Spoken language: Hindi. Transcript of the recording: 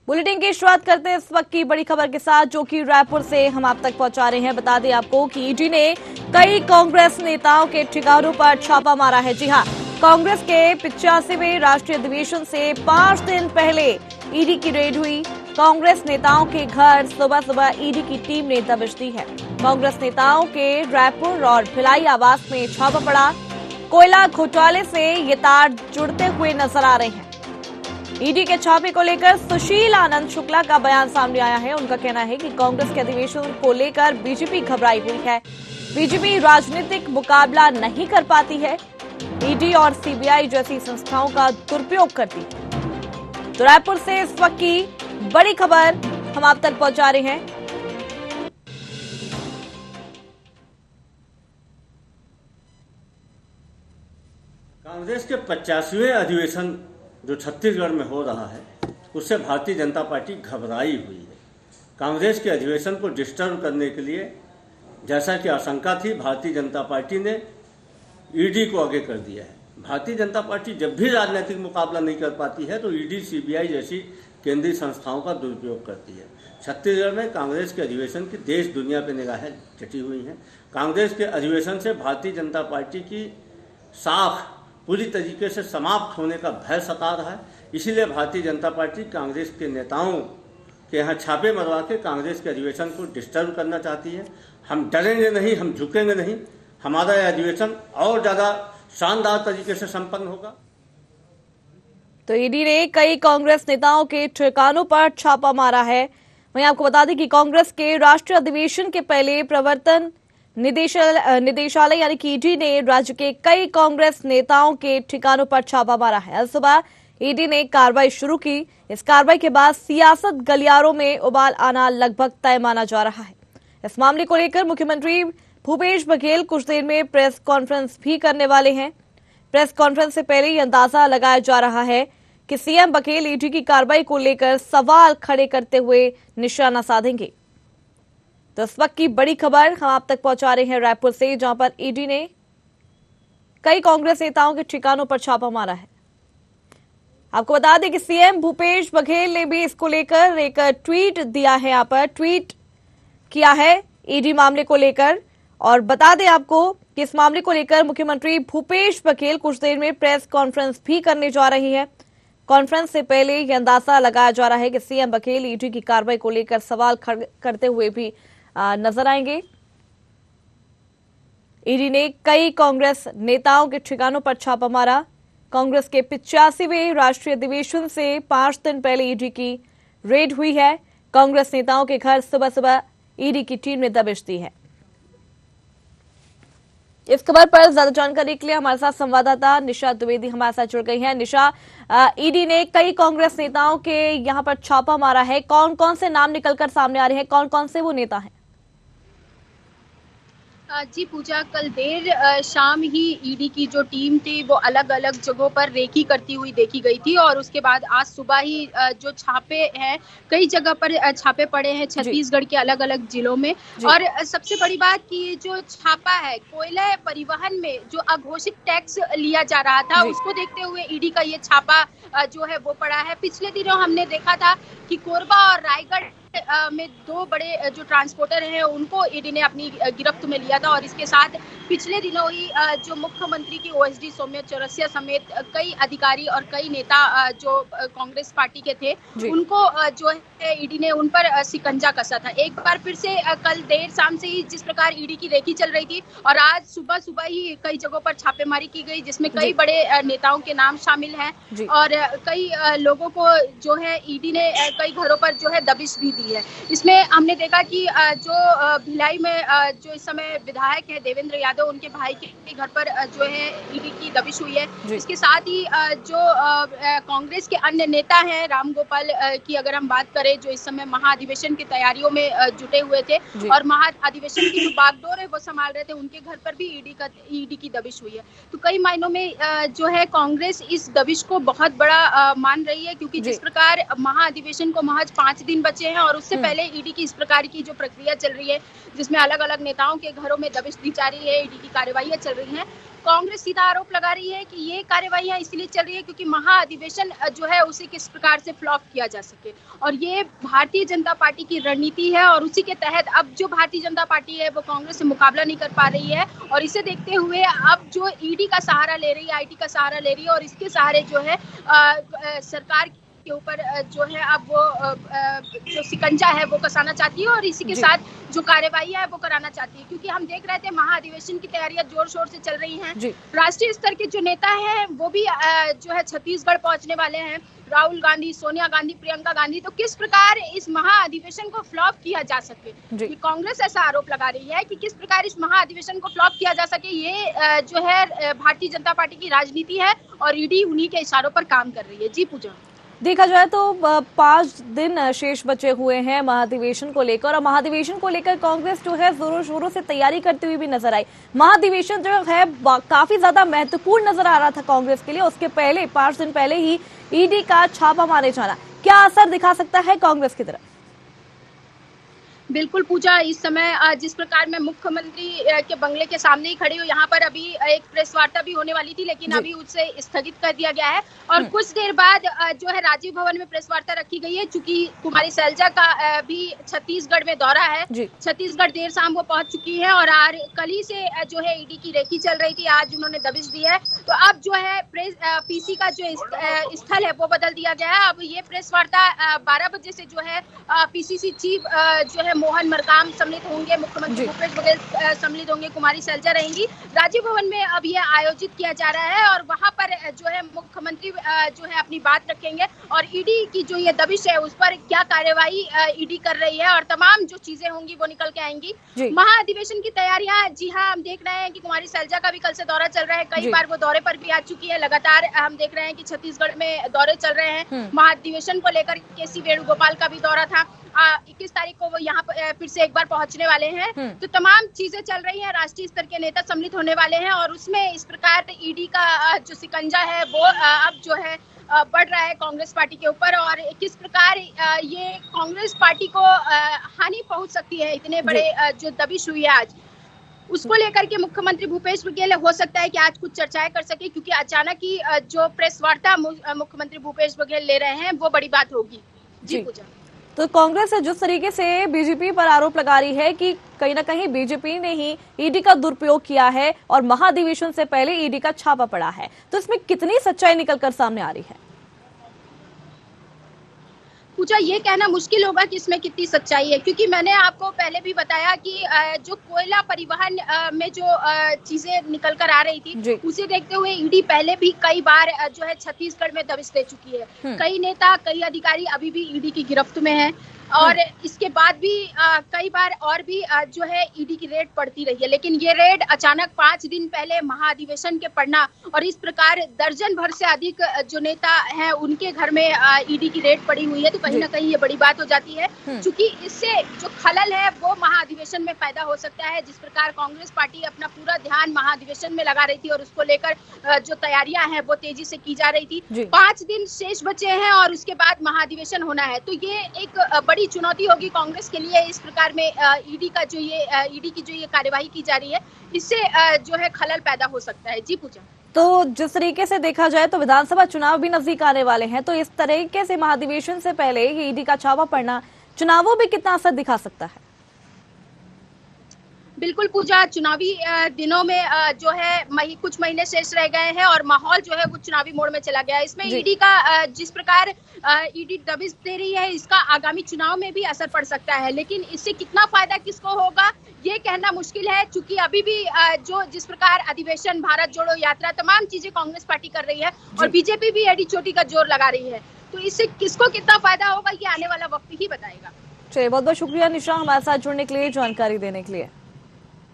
बुलेटिन की शुरुआत करते हैं इस वक्त की बड़ी खबर के साथ, जो कि रायपुर से हम आप तक पहुंचा रहे हैं। बता दें आपको कि ईडी ने कई कांग्रेस नेताओं के ठिकानों पर छापा मारा है। जी हां, कांग्रेस के 85वें राष्ट्रीय अधिवेशन से 5 दिन पहले ईडी की रेड हुई। कांग्रेस नेताओं के घर सुबह सुबह ईडी की टीम ने दबिश दी है। कांग्रेस नेताओं के रायपुर और भिलाई आवास में छापा पड़ा। कोयला घोटाले से ये तार जुड़ते हुए नजर आ रहे हैं। ईडी के छापे को लेकर सुशील आनंद शुक्ला का बयान सामने आया है। उनका कहना है कि कांग्रेस के अधिवेशन को लेकर बीजेपी घबराई हुई है। बीजेपी राजनीतिक मुकाबला नहीं कर पाती है। ईडी और सीबीआई जैसी संस्थाओं का दुरुपयोग करती है। तो रायपुर से इस वक्त की बड़ी खबर हम आप तक पहुंचा रहे हैं। कांग्रेस के 85वें अधिवेशन जो छत्तीसगढ़ में हो रहा है, उससे भारतीय जनता पार्टी घबराई हुई है। कांग्रेस के अधिवेशन को डिस्टर्ब करने के लिए, जैसा कि आशंका थी, भारतीय जनता पार्टी ने ईडी को आगे कर दिया है। भारतीय जनता पार्टी जब भी राजनीतिक मुकाबला नहीं कर पाती है तो ईडी, सीबीआई जैसी केंद्रीय संस्थाओं का दुरुपयोग करती है। छत्तीसगढ़ में कांग्रेस के अधिवेशन की देश दुनिया पर निगाहें जटी हुई हैं। कांग्रेस के अधिवेशन से भारतीय जनता पार्टी की साख पूरी तरीके से समाप्त होने का भय सता रहा है। इसीलिए भारतीय जनता पार्टी कांग्रेस के नेताओं के यहाँ छापे मरवा के कांग्रेस के अधिवेशन को डिस्टर्ब करना चाहती है। हम डरेंगे नहीं, हम झुकेंगे नहीं। हमारा यह अधिवेशन और ज़्यादा शानदार तरीके से संपन्न होगा। तो ईडी ने कई कांग्रेस नेताओं के ठिकानों पर छापा मारा है। वहीं आपको बता दें कि कांग्रेस के राष्ट्रीय अधिवेशन के पहले प्रवर्तन निदेशालय यानी कि ईडी ने राज्य के कई कांग्रेस नेताओं के ठिकानों पर छापा मारा है। आज सुबह ईडी ने कार्रवाई शुरू की। इस कार्रवाई के बाद सियासत गलियारों में उबाल आना लगभग तय माना जा रहा है। इस मामले को लेकर मुख्यमंत्री भूपेश बघेल कुछ देर में प्रेस कॉन्फ्रेंस भी करने वाले हैं। प्रेस कॉन्फ्रेंस से पहले यह अंदाजा लगाया जा रहा है कि सीएम बघेल ईडी की कार्रवाई को लेकर सवाल खड़े करते हुए निशाना साधेंगे। तो इस वक्त की बड़ी खबर हम आप तक पहुंचा रहे हैं रायपुर से, जहां पर ईडी ने कई कांग्रेस नेताओं के ठिकानों पर छापा मारा है। आपको बता दें कि सीएम भूपेश बघेल ने भी इसको लेकर एक ट्वीट दिया है। यहाँ पर ट्वीट किया है ईडी मामले को लेकर, और बता दें आपको कि इस मामले को लेकर मुख्यमंत्री भूपेश बघेल कुछ देर में प्रेस कॉन्फ्रेंस भी करने जा रही है। कॉन्फ्रेंस से पहले यह अंदाजा लगाया जा रहा है कि सीएम बघेल ईडी की कार्रवाई को लेकर सवाल करते हुए भी नजर आएंगे। ईडी ने कई कांग्रेस नेताओं के ठिकानों पर छापा मारा। कांग्रेस के 85वें राष्ट्रीय अधिवेशन से 5 दिन पहले ईडी की रेड हुई है। कांग्रेस नेताओं के घर सुबह सुबह ईडी की टीम ने दबिश दी है। इस खबर पर ज्यादा जानकारी के लिए हमारे साथ संवाददाता निशा द्विवेदी हमारे साथ जुड़ गई हैं। निशा, ईडी ने कई कांग्रेस नेताओं के यहां पर छापा मारा है। कौन कौन से नाम निकलकर सामने आ रहे हैं, कौन कौन से वो नेता हैं? जी पूजा, कल देर शाम ही ईडी की जो टीम थी वो अलग अलग जगहों पर रेकी करती हुई देखी गई थी, और उसके बाद आज सुबह ही जो छापे हैं, कई जगह पर छापे पड़े हैं छत्तीसगढ़ के अलग अलग जिलों में। और सबसे बड़ी बात कि ये जो छापा है, कोयला परिवहन में जो अघोषित टैक्स लिया जा रहा था, उसको देखते हुए ईडी का ये छापा जो है वो पड़ा है। पिछले दिनों हमने देखा था कि कोरबा और रायगढ़ में 2 बड़े जो ट्रांसपोर्टर हैं उनको ईडी ने अपनी गिरफ्त में लिया था, और इसके साथ पिछले दिनों ही जो मुख्यमंत्री की ओएसडी सौम्या चौरसिया समेत कई अधिकारी और कई नेता जो कांग्रेस पार्टी के थे, उनको जो है ईडी ने उन पर शिकंजा कसा था। एक बार फिर से कल देर शाम से ही जिस प्रकार ईडी की रेकी चल रही थी, और आज सुबह सुबह ही कई जगहों पर छापेमारी की गई, जिसमें कई बड़े नेताओं के नाम शामिल हैं, और कई लोगों को जो है ईडी ने कई घरों पर जो है दबिश भी दी है। इसमें हमने देखा कि जो भिलाई में जो इस समय विधायक है देवेंद्र यादव, उनके भाई के घर पर जो है ईडी की दबिश हुई है। इसके साथ ही जो कांग्रेस के अन्य नेता हैं, राम गोपाल की अगर हम बात करें, जो इस समय महाअधिवेशन की तैयारियों में जुटे हुए थे और महाअधिवेशन की जो बागडोर है वो संभाल रहे थे, उनके घर पर भी ईडी की दबिश हुई है। तो कई मायनों में जो है कांग्रेस इस दबिश को बहुत बड़ा मान रही है, क्योंकि जिस प्रकार महाअधिवेशन को महज 5 दिन बचे हैं और और उससे पहले ईडी की इस प्रकार की जो प्रक्रिया चल रही है, जिसमें अलग अलग नेताओं के घरों में दबिश दी जा रही है, ईडी की कार्यवाहियां चल रही हैं, कांग्रेस सीधा आरोप लगा रही है कि ये कार्यवाहियां इसलिए चल रही है क्योंकि महाअधिवेशन जो है उसे किस प्रकार से फ्लॉप किया जा सके, और ये भारतीय जनता पार्टी की रणनीति है। और उसी के तहत अब जो भारतीय जनता पार्टी है वो कांग्रेस से मुकाबला नहीं कर पा रही है, और इसे देखते हुए अब जो ईडी का सहारा ले रही है, आईटी का सहारा ले रही है, और इसके सहारे जो है सरकार के ऊपर जो है अब वो जो शिकंजा है वो कसाना चाहती है, और इसी के साथ जो कार्यवाही है वो कराना चाहती है। क्योंकि हम देख रहे थे महाअधिवेशन की तैयारियां जोर शोर से चल रही हैं, राष्ट्रीय स्तर के जो नेता हैं वो भी जो है छत्तीसगढ़ पहुंचने वाले हैं, राहुल गांधी, सोनिया गांधी, प्रियंका गांधी। तो किस प्रकार इस महाअधिवेशन को फ्लॉप किया जा सके, कि कांग्रेस ऐसा आरोप लगा रही है कि किस प्रकार इस महाअधिवेशन को फ्लॉप किया जा सके, ये जो है भारतीय जनता पार्टी की राजनीति है, और ईडी उन्हीं के इशारों पर काम कर रही है। जी पूजा, देखा जाए तो 5 दिन शेष बचे हुए हैं महाधिवेशन को लेकर, और महाधिवेशन को लेकर कांग्रेस जो है जोरों शोरों से तैयारी करती हुई भी नजर आई। महाधिवेशन जो है काफी ज्यादा महत्वपूर्ण नजर आ रहा था कांग्रेस के लिए। उसके पहले 5 दिन पहले ही ईडी का छापा मारे जाना क्या असर दिखा सकता है कांग्रेस की तरफ? बिल्कुल पूजा, इस समय जिस प्रकार मैं मुख्यमंत्री के बंगले के सामने ही खड़ी हूँ, यहाँ पर अभी एक प्रेस वार्ता भी होने वाली थी, लेकिन अभी उसे स्थगित कर दिया गया है, और कुछ देर बाद जो है राजीव भवन में प्रेस वार्ता रखी गई है। चूंकि कुमारी सैलजा का भी छत्तीसगढ़ में दौरा है, छत्तीसगढ़ देर शाम वो पहुंच चुकी है, और कल ही से जो है ईडी की रेकी चल रही थी, आज उन्होंने दबिश दी है। तो अब जो है पीसी का जो स्थल है वो बदल दिया गया है। अब ये प्रेस वार्ता 12 बजे से जो है पीसीसी चीफ जो है मोहन मरकाम सम्मिलित होंगे, मुख्यमंत्री भूपेश बघेल सम्मिलित होंगे, कुमारी सैलजा रहेंगी। राजीव भवन में अब ये आयोजित किया जा रहा है, और वहां पर जो है मुख्यमंत्री जो है अपनी बात रखेंगे, और ईडी की जो ये दबिश है उस पर क्या कार्यवाही ईडी कर रही है, और तमाम जो चीजें होंगी वो निकल के आएंगी। महाअधिवेशन की तैयारियां, जी हाँ, हम देख रहे हैं कि कुमारी सैलजा का भी कल से दौरा चल रहा है, कई बार वो दौरे पर भी आ चुकी है। लगातार हम देख रहे हैं कि छत्तीसगढ़ में दौरे चल रहे हैं। महाअधिवेशन को लेकर केसी वेणुगोपाल का भी दौरा था, 21 तारीख को वो यहाँ पर फिर से एक बार पहुंचने वाले हैं। तो तमाम चीजें चल रही हैं, राष्ट्रीय स्तर के नेता सम्मिलित होने वाले हैं, और उसमें इस प्रकार ईडी का जो शिकंजा है वो अब जो है बढ़ रहा है कांग्रेस पार्टी के ऊपर, और किस प्रकार ये कांग्रेस पार्टी को हानि पहुंच सकती है। इतने बड़े जो दबिश हुई है आज, उसको लेकर के मुख्यमंत्री भूपेश बघेल हो सकता है कि आज कुछ चर्चाएं कर सके, क्योंकि अचानक ही जो प्रेस वार्ता मुख्यमंत्री भूपेश बघेल ले रहे हैं वो बड़ी बात होगी। जी पूजा, तो कांग्रेस जिस तरीके से बीजेपी पर आरोप लगा रही है कि कहीं ना कहीं बीजेपी ने ही ईडी का दुरुपयोग किया है, और महाधिवेशन से पहले ईडी का छापा पड़ा है, तो इसमें कितनी सच्चाई निकलकर सामने आ रही है? पूजा, ये कहना मुश्किल होगा कि इसमें कितनी सच्चाई है, क्योंकि मैंने आपको पहले भी बताया कि जो कोयला परिवहन में जो चीजें निकल कर आ रही थी, उसे देखते हुए ईडी पहले भी कई बार जो है छत्तीसगढ़ में दबिश दे चुकी है। कई नेता, कई अधिकारी अभी भी ईडी की गिरफ्त में हैं, और इसके बाद भी कई बार और भी जो है ईडी की रेड पड़ती रही है। लेकिन ये रेड अचानक 5 दिन पहले महाअधिवेशन के पड़ना, और इस प्रकार दर्जन भर से अधिक जो नेता हैं उनके घर में ईडी की रेड पड़ी हुई है, तो कहीं ना कहीं ये बड़ी बात हो जाती है। क्योंकि इससे जो खलल है वो महाअधिवेशन में पैदा हो सकता है। जिस प्रकार कांग्रेस पार्टी अपना पूरा ध्यान महाअधिवेशन में लगा रही थी, और उसको लेकर जो तैयारियां हैं वो तेजी से की जा रही थी। 5 दिन शेष बचे हैं, और उसके बाद महाअधिवेशन होना है, तो ये एक बड़ी चुनौती होगी कांग्रेस के लिए। इस प्रकार में ईडी का जो ये ईडी की जो ये कार्यवाही की जा रही है, इससे जो है खलल पैदा हो सकता है। जी पूजा, तो जिस तरीके से देखा जाए तो विधानसभा चुनाव भी नजदीक आने वाले हैं, तो इस तरीके से महाधिवेशन से पहले ईडी का छापा पड़ना चुनावों में कितना असर दिखा सकता है? बिल्कुल पूजा, चुनावी दिनों में जो है कुछ महीने शेष रह गए हैं, और माहौल जो है वो चुनावी मोड़ में चला गया है। इसमें ईडी का जिस प्रकार ईडी दबिश दे रही है, इसका आगामी चुनाव में भी असर पड़ सकता है। लेकिन इससे कितना फायदा किसको होगा ये कहना मुश्किल है, क्योंकि अभी भी जो जिस प्रकार अधिवेशन, भारत जोड़ो यात्रा, तमाम चीजें कांग्रेस पार्टी कर रही है, और बीजेपी भी एडी चोटी का जोर लगा रही है। तो इससे किसको कितना फायदा होगा ये आने वाला वक्त ही बताएगा। चलिए, बहुत बहुत शुक्रिया निशा हमारे साथ जुड़ने के लिए, जानकारी देने के लिए।